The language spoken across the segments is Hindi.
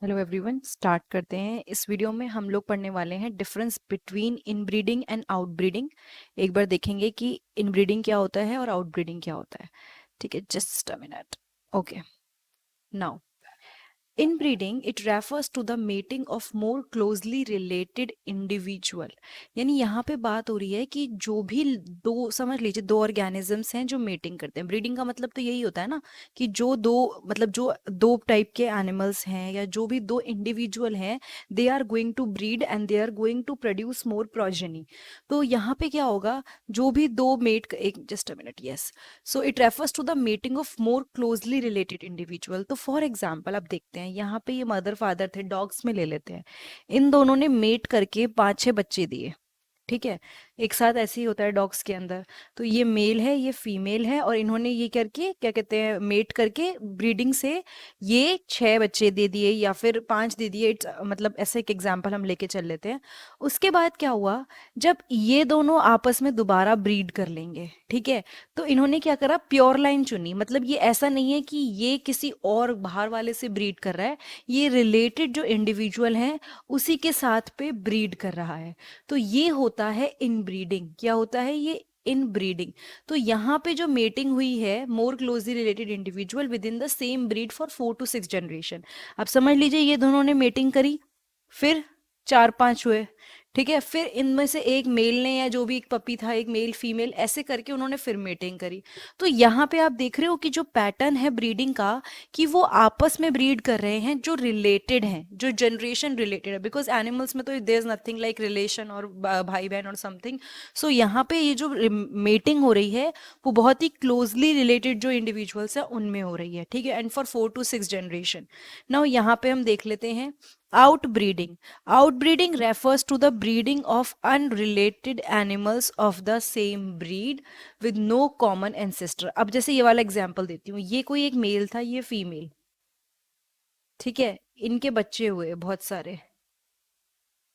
हेलो एवरीवन, स्टार्ट करते हैं। इस वीडियो में हम लोग पढ़ने वाले हैं difference between inbreeding and outbreeding. एक बार देखेंगे कि इनब्रीडिंग क्या होता है और आउटब्रीडिंग क्या होता है। ठीक है, just a minute. Okay, now inbreeding it refers to the mating of more closely related individual. यानी यहाँ पे बात हो रही है कि जो भी दो, समझ लीजिए, दो ऑर्गेनिजम्स हैं जो मेटिंग करते हैं। ब्रीडिंग का मतलब तो यही होता है ना कि जो दो, मतलब जो दो टाइप के एनिमल्स हैं या जो भी दो इंडिविजुअल हैं, they are going to breed and they are going to produce more progeny. तो यहाँ पे क्या होगा, जो भी दो मेट, एक just a minute, yes, so it refers to the mating of more closely related individual. तो फॉर एग्जाम्पल अब देखते हैं, यहाँ पे ये मदर फादर थे, डॉग्स में ले लेते हैं। इन दोनों ने मेट करके 5-6 बच्चे दिए। ठीक है, एक साथ ऐसे ही होता है डॉग्स के अंदर। तो ये मेल है, ये फीमेल है, और इन्होंने ये करके क्या कहते हैं, मेट करके ब्रीडिंग से ये 6 बच्चे दे दिए या फिर 5 दे दिए। इट्स मतलब ऐसे एक एग्जाम्पल हम लेके चल लेते हैं। उसके बाद क्या हुआ, जब ये दोनों आपस में दोबारा ब्रीड कर लेंगे, ठीक है, तो इन्होंने क्या करा, प्योर लाइन चुनी। मतलब ये ऐसा नहीं है कि ये किसी और बाहर वाले से ब्रीड कर रहा है, ये रिलेटेड जो इंडिविजुअल हैं उसी के साथ पे ब्रीड कर रहा है। तो ये होता है इनब्रीडिंग। क्या होता है ये? इनब्रीडिंग। तो यहाँ पे जो मेटिंग हुई है, मोर closely related individual with in the same breed for 4 to 6 generation. अब समझ लीजिए ये दोनों ने मेटिंग करी, फिर 4-5 हुए। ठीक है, फिर इनमें से एक मेल ने, या जो भी एक पपी था, एक मेल फीमेल, ऐसे करके उन्होंने फिर मेटिंग करी। तो यहाँ पे आप देख रहे हो कि जो पैटर्न है ब्रीडिंग का, कि वो आपस में ब्रीड कर रहे हैं जो रिलेटेड हैं, जो जनरेशन रिलेटेड है। बिकॉज एनिमल्स में तो there is nothing like relation और भाई बहन और समथिंग। सो यहाँ पे ये जो मेटिंग हो रही है वो बहुत ही क्लोजली रिलेटेड जो इंडिविजुअल्स है उनमें हो रही है। ठीक है, and for 4 to 6 generation. Now यहाँ पे हम देख लेते हैं outbreeding. Outbreeding refers to the breeding of unrelated animals of the same breed with no common ancestor. अब जैसे ये वाला एग्जांपल देती हूँ, ये कोई एक मेल था, ये फीमेल। ठीक है, इनके बच्चे हुए बहुत सारे,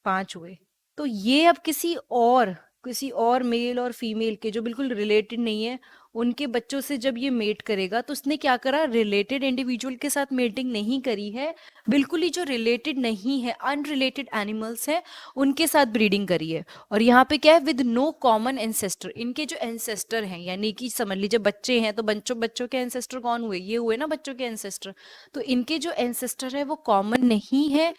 5 हुए। तो ये अब किसी और मेल और फीमेल के जो बिल्कुल रिलेटेड नहीं है, उनके बच्चों से जब ये मेट करेगा, तो उसने क्या करा, रिलेटेड इंडिविजुअल के साथ मेटिंग नहीं करी है, बिल्कुल ही जो रिलेटेड नहीं है, अनरिलेटेड एनिमल्स हैं, उनके साथ ब्रीडिंग करी है। और यहाँ पे क्या है, विद नो कॉमन एंसेस्टर। इनके जो एंसेस्टर हैं, यानी कि समझ लीजिए बच्चे हैं, तो बच्चों बच्चों के एंसेस्टर कौन हुए, ये हुए ना बच्चों के एंसेस्टर। तो इनके जो एंसेस्टर है वो कॉमन नहीं है।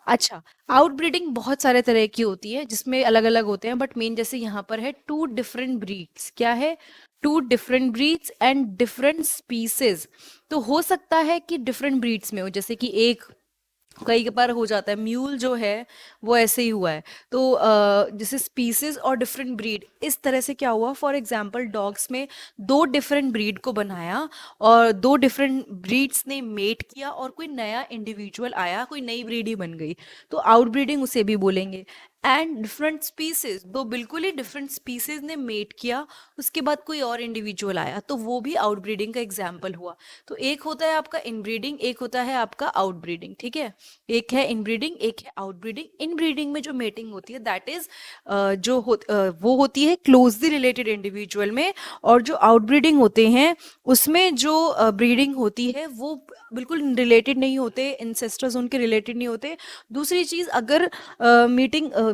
अच्छा, आउटब्रीडिंग बहुत सारे तरह की होती है जिसमें अलग अलग होते हैं, बट मेन जैसे यहाँ पर है, 2 डिफरेंट ब्रीड्स। क्या है? 2 different breeds and different species. तो हो सकता है कि डिफरेंट ब्रीड्स में हो, जैसे कि एक, कई बार हो जाता है म्यूल जो है वो ऐसे ही हुआ है। तो जैसे स्पीसीज और डिफरेंट ब्रीड, इस तरह से क्या हुआ, फॉर एग्जांपल डॉग्स में 2 डिफरेंट ब्रीड को बनाया, और 2 डिफरेंट ब्रीड्स ने मेट किया, और कोई नया इंडिविजुअल आया, कोई नई ब्रीड ही बन गई। तो आउटब्रीडिंग उसे भी बोलेंगे। एंड डिफरेंट स्पीसीज, दो बिल्कुल ही डिफरेंट स्पीसीज ने मेट किया, उसके बाद कोई और इंडिविजुअल आया, तो वो भी आउटब्रीडिंग का एग्जाम्पल हुआ। तो एक होता है आपका इनब्रीडिंग, एक होता है आपका आउटब्रीडिंग। ठीक है, एक है इनब्रीडिंग, एक है आउटब्रीडिंग। इनब्रीडिंग में जो मेटिंग होती है, दैट इज वो होती है क्लोजली रिलेटेड इंडिविजुअल में। और जो आउटब्रीडिंग होते हैं, उसमें जो ब्रीडिंग होती है वो बिल्कुल रिलेटेड नहीं होते, इंसेस्टर्स उनके रिलेटेड नहीं होते। दूसरी चीज, अगर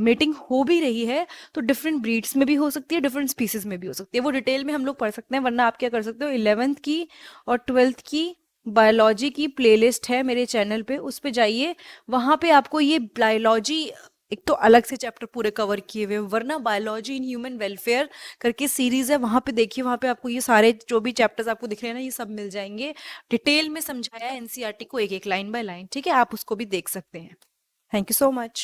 मीटिंग हो भी रही है, तो डिफरेंट ब्रीड्स में भी हो सकती है, डिफरेंट स्पीसीज में भी हो सकती है। वो डिटेल में हम लोग पढ़ सकते हैं, वरना आप क्या कर सकते हो, 11th की और 12th की बायोलॉजी की प्लेलिस्ट है मेरे चैनल पे, उस पे जाइए। वहां पे आपको ये बायोलॉजी, एक तो अलग से चैप्टर पूरे कवर किए हुए हैं, वरना बायोलॉजी इन ह्यूमन वेलफेयर करके सीरीज है, वहां पे देखिए, वहां पे आपको ये सारे जो भी चैप्टर्स आपको दिख रहे हैं ना, ये सब मिल जाएंगे। डिटेल में समझाया है एनसीईआरटी को, एक एक लाइन बाय लाइन। ठीक है, आप उसको भी देख सकते हैं। Thank you so much.